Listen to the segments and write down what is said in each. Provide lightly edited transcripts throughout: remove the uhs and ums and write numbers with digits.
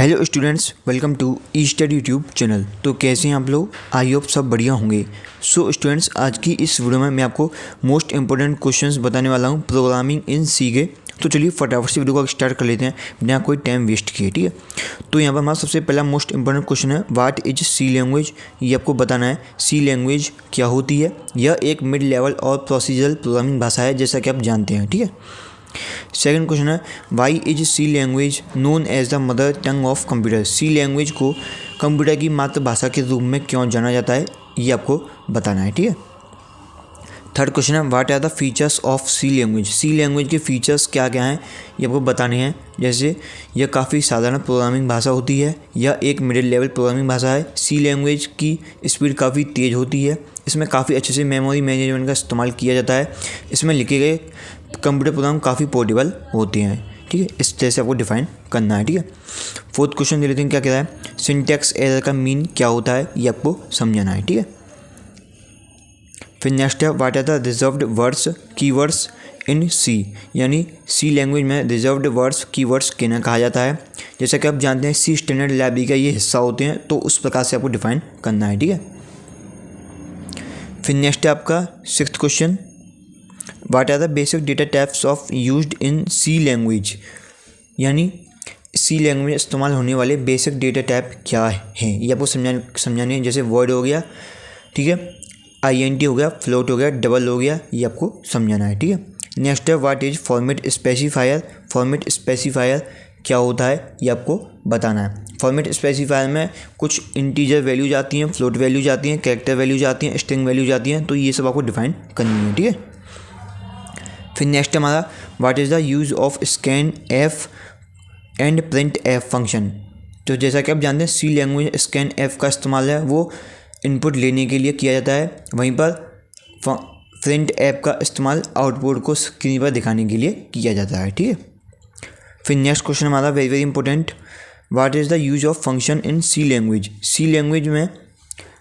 Hello students, welcome to E study YouTube channel. तो कैसे हैं आप लोग? आई होप सब बढ़िया होंगे। सो स्टूडेंट्स, आज की इस वीडियो में मैं आपको मोस्ट इंपॉर्टेंट क्वेश्चंस बताने वाला हूं प्रोग्रामिंग इन सी के। तो चलिए फटाफट से वीडियो को स्टार्ट कर लेते हैं बिना कोई टाइम वेस्ट किए, ठीक है। तो यहाँ पर हमारा सबसे पहला मोस्ट इंपॉर्टेंट क्वेश्चन है, व्हाट इज सी लैंग्वेज। ये आपको बताना है सी लैंग्वेज क्या होती है। यह एक मिड लेवल और प्रोसीजरल प्रोग्रामिंग भाषा है, जैसा कि आप जानते हैं, ठीक है। सेकंड क्वेश्चन है, why is C language known as the mother tongue of computer. C language को कंप्यूटर की मातृभाषा के रूप में क्यों जाना जाता है, ये आपको बताना है, ठीक है। थर्ड क्वेश्चन है, what are the features of C language. C language के फीचर्स क्या क्या हैं, ये आपको बताने हैं। जैसे यह काफ़ी साधारण प्रोग्रामिंग भाषा होती है, यह एक मिडिल लेवल प्रोग्रामिंग भाषा है। सी लैंग्वेज की स्पीड काफ़ी तेज़ होती है, इसमें काफ़ी अच्छे से मेमोरी मैनेजमेंट का इस्तेमाल किया जाता है। इसमें लिखे गए कंप्यूटर प्रोग्राम काफ़ी पोर्टेबल होते हैं, ठीक है। इस तरह से आपको डिफाइन करना है, ठीक है। फोर्थ क्वेश्चन दे लेते हैं, क्या कह रहा है, सिंटैक्स एरर का मीन क्या होता है, ये आपको समझाना है, ठीक है। फिर नेक्स्ट है, what are the reserved words keywords in C. यानी सी लैंग्वेज में रिजर्व्ड वर्ड्स कीवर्ड्स किन्हें कहा जाता है। जैसा कि आप जानते हैं सी स्टैंडर्ड लाइब्रेरी का ये हिस्सा होते हैं, तो उस प्रकार से आपको डिफाइन करना है, ठीक है। फिर नेक्स्ट है आपका sixth question, what are the basic data types of used in C language. यानी सी लैंग्वेज में इस्तेमाल होने वाले बेसिक डेटा टाइप क्या हैं, ये आपको समझाने हैं। जैसे वर्ड हो गया, ठीक है, INT हो गया, फ्लोट हो गया, डबल हो गया, ये आपको समझाना है, ठीक है। नेक्स्ट है, what is format specifier. Format specifier क्या होता है, ये आपको बताना है। फॉर्मेट स्पेसिफायर में कुछ इंटीजर वैल्यूज आती हैं, फ्लोट वैल्यूज आती हैं, कैरेक्टर वैल्यूज आती हैं, स्ट्रिंग वैल्यूज आती हैं, तो ये सब आपको डिफाइन करनी है, ठीक है। फिर नेक्स्ट हमारा, what is the use of scan F and print F function. तो जैसा कि आप जानते हैं सी लैंग्वेज स्कैन एफ का इस्तेमाल है वो इनपुट लेने के लिए किया जाता है, वहीं पर प्रिंट एफ का इस्तेमाल आउटपुट को स्क्रीन पर दिखाने के लिए किया जाता है, ठीक है। फिर नेक्स्ट क्वेश्चन हमारा very very important, what is the use of function in C language. C language में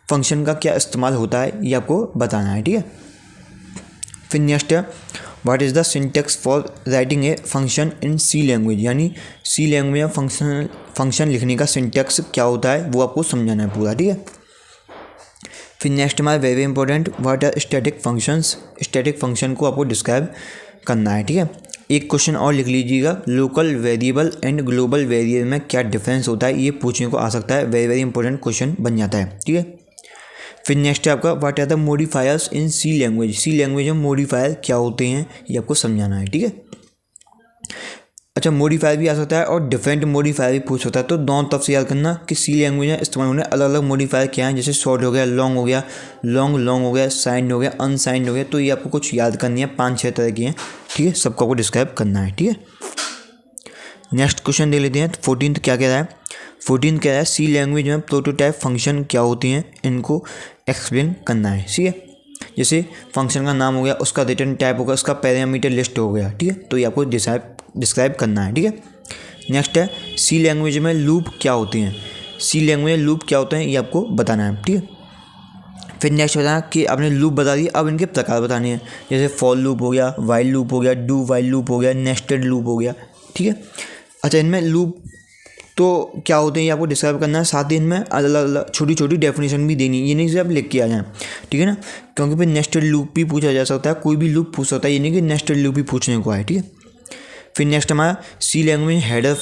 फंक्शन का क्या इस्तेमाल होता है, ये आपको बताना है, ठीक है। फिर नेक्स्ट है, what is the syntax for writing a function in C language. यानी सी लैंग्वेज में फंक्शन लिखने का सिंटैक्स क्या होता है, वो आपको समझाना है पूरा, ठीक है। फिर नेक्स्ट हमारा very important, what are static functions. Static function को आपको डिस्क्राइब करना है, ठीक है। एक क्वेश्चन और लिख लीजिएगा, local variable and global variable में क्या डिफरेंस होता है, ये पूछने को आ सकता है, वेरी वेरी इंपॉर्टेंट क्वेश्चन बन जाता है, ठीक है। फिर नेक्स्ट है आपका, what are the modifiers in C language. C language में मॉडिफायर क्या होते हैं, ये आपको समझाना है, ठीक है। अच्छा, मॉडिफायर भी आ सकता है और डिफरेंट मॉडिफायर भी पूछ सकता है, तो दोनों तरफ से याद करना कि सी लैंग्वेज में इस्तेमाल होने अलग अलग मॉडिफायर क्या हैं। जैसे शॉर्ट हो गया, लॉन्ग हो गया, लॉन्ग हो गया, साइंड हो गया, अनसाइंड हो गया, तो ये आपको कुछ याद करनी है, 5-6 तरह की हैं, ठीक है। सबको आपको डिस्क्राइब करना है, ठीक है। नेक्स्ट क्वेश्चन दे लेते हैं। 14th क्या कह रहा है, 14th कह रहा है, सी लैंग्वेज में प्रोटोटाइप फंक्शन क्या होती हैं, इनको एक्सप्लेन करना है, ठीक है। जैसे फंक्शन का नाम हो गया, उसका रिटर्न टाइप होगा, उसका पैरामीटर लिस्ट हो गया, ठीक है, तो ये आपको डिस्क्राइब करना है, ठीक है। नेक्स्ट है, सी लैंग्वेज में लूप क्या होते हैं। सी लैंग्वेज में लूप क्या होते हैं, ये आपको बताना है, ठीक है। फिर नेक्स्ट बताना कि आपने लूप बता दिए, अब इनके प्रकार बताने हैं। जैसे फॉर लूप हो गया, वाइल लूप हो गया, डू वाइल लूप हो गया, नेस्टेड लूप हो गया, ठीक है। अच्छा, इनमें लूप तो क्या होते हैं ये आपको डिस्क्राइब करना है, साथ ही इनमें अलग अलग छोटी छोटी डेफिनेशन भी देनी है, ये नहीं कि आप लिख के आ जाएँ, ठीक है ना, क्योंकि फिर नेस्टेड लूप भी पूछा जा सकता है, कोई भी लूप पूछ सकता है, ये नहीं कि नेस्टेड लूप भी पूछने को आए, ठीक है। फिर नेक्स्ट हमारा, सी लैंग्वेज में हेडर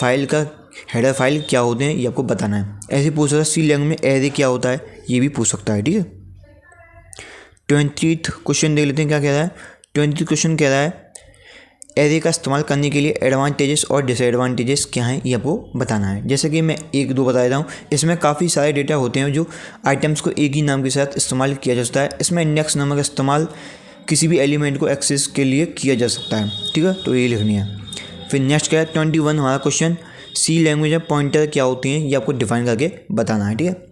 फाइल क्या होते हैं, ये आपको बताना है। ऐसे पूछ सकता है, सी लैंग्वेज में एरे क्या होता है, ये भी पूछ सकता है, ठीक है। 20th क्वेश्चन देख लेते हैं, क्या कह रहा है। 20th क्वेश्चन कह रहा है, एरे का इस्तेमाल करने के लिए एडवांटेजेस और डिसएडवांटेजेस क्या हैं, ये आपको बताना है। जैसे कि मैं 1-2 बता देता हूँ। इसमें काफ़ी सारे डेटा होते हैं जो आइटम्स को एक ही नाम के साथ इस्तेमाल किया जा सकता है। इसमें इंडेक्स नाम का इस्तेमाल किसी भी एलिमेंट को एक्सेस के लिए किया जा सकता है, ठीक है, तो ये लिखनी है। फिर नेक्स्ट क्या है, 21 हमारा क्वेश्चन, सी लैंग्वेज में पॉइंटर क्या होती हैं, ये आपको डिफाइन करके बताना है, ठीक है।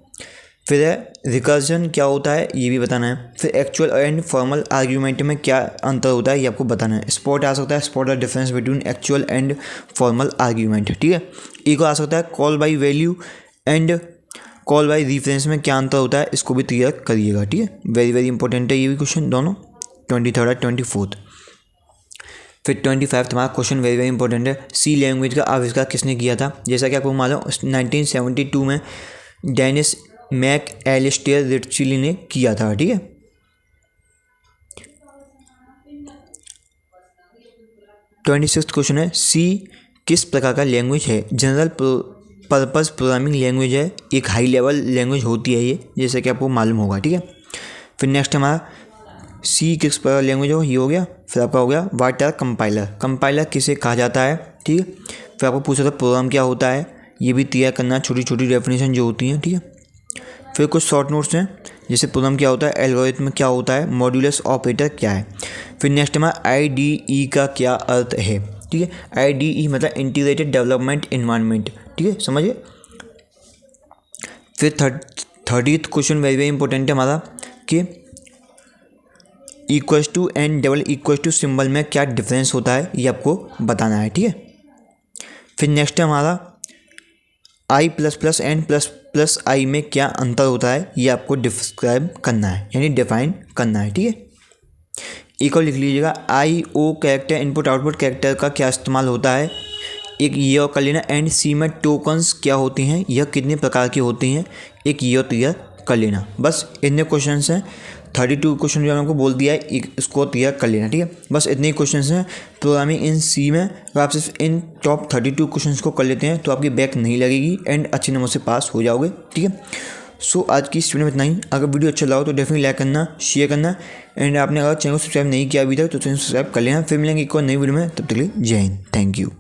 फिर है, रिकर्जन क्या होता है, ये भी बताना है। फिर एक्चुअल एंड फॉर्मल आर्ग्यूमेंट में क्या अंतर होता है, ये आपको बताना है। स्पॉट आ सकता है, spot the difference between actual and formal argument, ठीक है। ईको आ सकता है, call by value and call by reference में क्या अंतर होता है, इसको भी क्लियर करिएगा, ठीक है। वेरी वेरी इंपॉर्टेंट है ये भी क्वेश्चन दोनों, 23rd और 24th। फिर 25 तुम्हारा क्वेश्चन वेरी वेरी इंपॉर्टेंट है, सी लैंग्वेज का आविष्कार किसने किया था? जैसा कि आपको मालूम 1972 में डेनिस मैक एलिस्टेयर रिचली ने किया था, ठीक है। ट्वेंटी सिक्स क्वेश्चन है, सी किस प्रकार का लैंग्वेज है? जनरल पर्पस प्रोग्रामिंग लैंग्वेज है, एक हाई लेवल लैंग्वेज होती है ये, जैसे कि आपको मालूम होगा, ठीक है। फिर नेक्स्ट हमारा सी किस प्रकार लैंग्वेज हो, ये हो गया। फिर आपका हो गया व्हाट आर कंपाइलर, कंपाइलर किसे कहा जाता है, ठीक है। फिर आपको पूछा था प्रोग्राम क्या होता है, ये भी तैयार करना, छोटी छोटी डेफिनेशन जो होती हैं, ठीक है। फिर कुछ शॉर्ट नोट्स हैं, जैसे प्रोग्राम क्या होता है, एल्गोरिथम क्या होता है, मॉड्यूलस ऑपरेटर क्या है। फिर नेक्स्ट हमारा IDE का क्या अर्थ है, ठीक है। IDE मतलब इंटीग्रेटेड डेवलपमेंट इन्वायरमेंट, ठीक है, समझिए। फिर 30th question very very important है हमारा कि equals to and double equals to symbol में क्या डिफरेंस होता है, ये आपको बताना है, ठीक है। फिर नेक्स्ट है हमारा I++ एंड ++I में क्या अंतर होता है, ये आपको डिस्क्राइब करना है, यानी डिफाइन करना है, ठीक है। एक और लिख लीजिएगा, IO character input output character का क्या इस्तेमाल होता है, एक ये और कर लेना। एंड सी में टोकन्स क्या होती हैं, यह कितने प्रकार की होती हैं, एक ये और तैयार कर लेना। बस इतने क्वेश्चन हैं, 32 क्वेश्चन जो आपको बोल दिया है, इसको तैयार कर लेना, ठीक है। बस इतने ही क्वेश्चन हैं प्रोग्रामिंग इन सी में। अगर आप सिर्फ इन टॉप 32 क्वेश्चन को कर लेते हैं तो आपकी बैक नहीं लगेगी एंड अच्छे नंबर से पास हो जाओगे, ठीक है। सो आज की इस वीडियो में इतना ही। अगर वीडियो अच्छा लगा तो डेफिनेटली लाइक करना, शेयर करना एंड आपने अगर चैनल को सब्सक्राइब नहीं किया अभी तक तो चैनल सब्सक्राइब कर लेना। फिर मिलेंगे एक और नई वीडियो में, तब तक के लिए जय हिंद, थैंक यू।